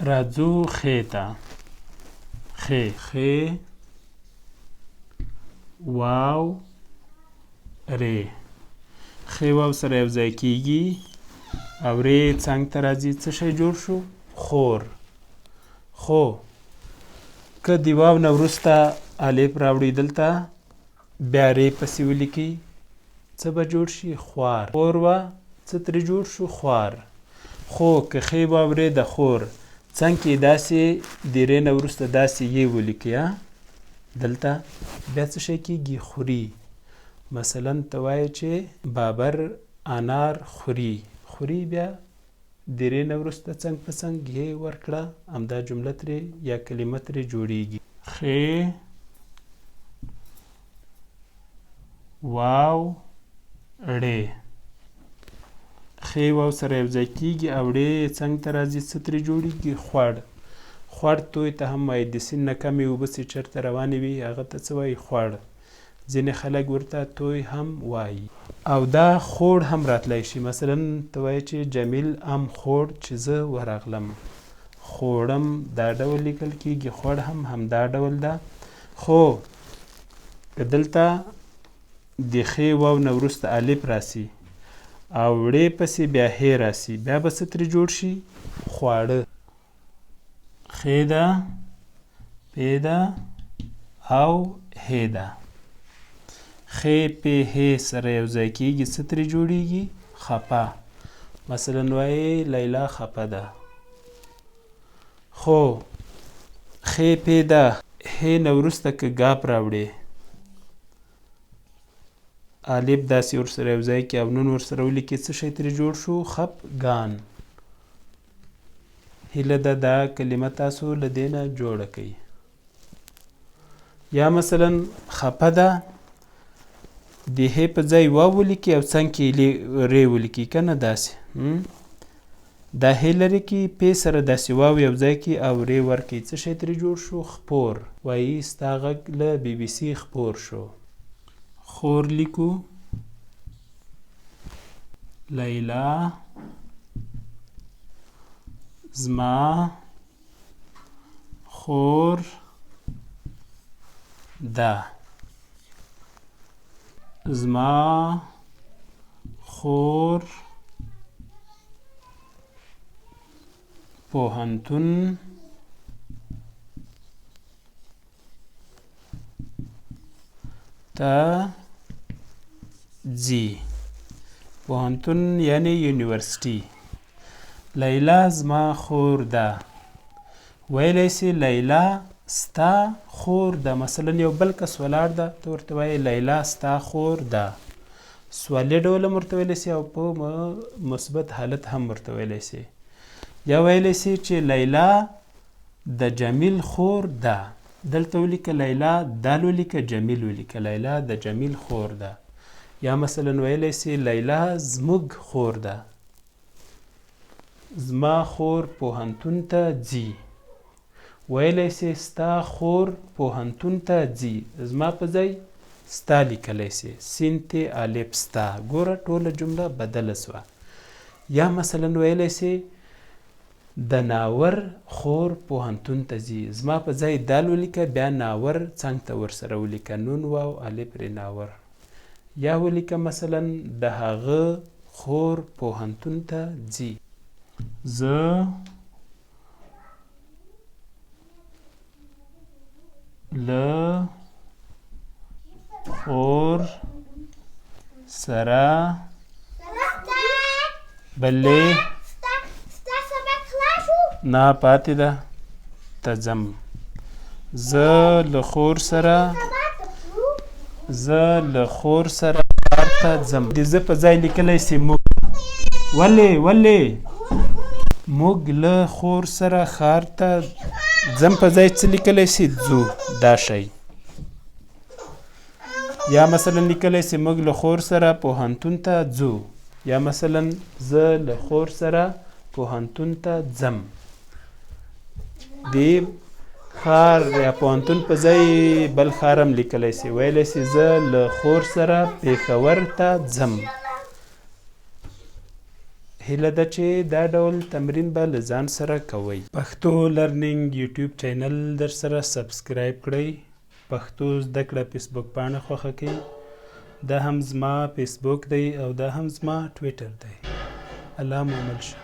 راځو خې ته. خې خې واو رې. خې واو سره یو ځای کېږي او رې څنګ ته راځي. څه شی جوړ شو؟ خور. خو که د واو نه وروسته الف راوړي دلته بیا رې پسې ولیکي څه به جوړ شي؟ خوار. خور وه څه ترې جوړ شو؟ خوار. خو که خې واو رې د خور څنګ کې داسې د رې نه وروسته داسې یې ولیکي دلته بیا څه شی کېږي؟ خوري. مثلا ته وایې چې بابر انار خوري. خوري بیا د رې نه وروسته څنګ په څنګ یې ورکړه همدا جمله ترې یا کلمه ترې جوړیږي. خې واو ړې. خې واو سره یو ځای کېږي او ړې څنګ ته راځي څه ترې جوړیږي؟ خوړ. خوړ توی ته هم وایي د سیند نه کمې اوبه چې چېرته روانې وي هغه ته څه وایي؟ خوړ. ځینې خلک ورته توی هم وایي. او دا خوړ هم راتلی شي. مثلا ته وایې چې جمیل ام خوړ چې زه ورغلم. خوړم دا ډول لیکل کېږي. خوړ هم همدا ډول ده. خو که دلته د خې واو نه وروسته الف راسي او وړې پسې بیا هې راسي بیا به څه ترې جوړ شي؟ خواړه. خې ده پې ده او هې ده. خې پې هې سره یو ځای کېږي څه ترې جوړیږي؟ خپه. مثلا وایې لیلا خپه ده. خو خې پې ده هې نه وروسته که ګاپ راوړې الف داسې ورسره یو ځای کې او نون ورسره ولیکې څه شی ترې جوړ شو؟ خپګان. هیله ده دا کلمه تاسو له دې نه جوړه کړئ. یا مثلا خپه ده د هې په ځای واو ولیکي او څنګ کې رې ولیکي که نه داسې دا هې لرې کې پې سره داسې واو یو ځای کې او رې ورکړي څه شی ترې جوړ شو؟ خپور. وایي ستا غږ له بي بي سي خپور شو. خور لیکو. لیلا زما خور ده. زما خور پوهنتون ته ځي. پوهنتون یعنی یونیورسټي. لیلا زما خور ده. ویلی سي لیلا ستا خور ده. مثلا یو بل کس ولاړ ده ته ورته وایې لیلا ستا خور ده. سوالي ډول هم ورته ویلی سي او په مثبت حالت هم ورته ویلی سي. یا ویلی سي چې لیلا د جمیل خور ده. دلته ولیکه لیلا دال ولیکه جمیل ولیکه. لیلا د جمیل خور ده. یا مثلا ویلی سي لیلا زموږ خور ده. زما خور پوهنتون ته ځي. ویلی سي ستا خور پوهنتون ته ځي. زما په ځای ستا لیکلی سي. سین تی الف ستا. ګوره ټوله جمله بدله سوه. یا مثلا ویلی سي د ناور خور پوهنتون ته ځي. زما په ځای دال ولیکه بیا ناور څنګ ته ورسره ولیکه نون واو الف ری ناور. یا ولیکه مثلا د هغه خور پوهنتون ته ځي. زه له خور سره بلې نه پاتې ده ته ځم. زه له خور سره ښار ته ځم. د زه په ځای لیکلی سي موږ. ولې موږ له خور سره ښار ته ځم په ځای څه لیکلی سي؟ ځو دا شی. یا مثلا لیکلی سي موږ له خور سره پوهنتون ته ځو. یا مثلا زه له خور سره پوهنتون ته ځم. د ښار یا پوهنتون په ځای بل ښار هم لیکلی سي. ویلی سي زه له خور سره پېښور ته ځم. هیله ده چې دا ډول تمرین به له ځان سره کوئ. پښتو لرنینګ یوټیوب چینل در سره سبسکرایب کړئ. پښتو زده کړه فیسبوک پاڼه خوښه کړئ. دا هم زما فیسبوک دی او دا هم زما ټویټر دی. الله مو مل شه.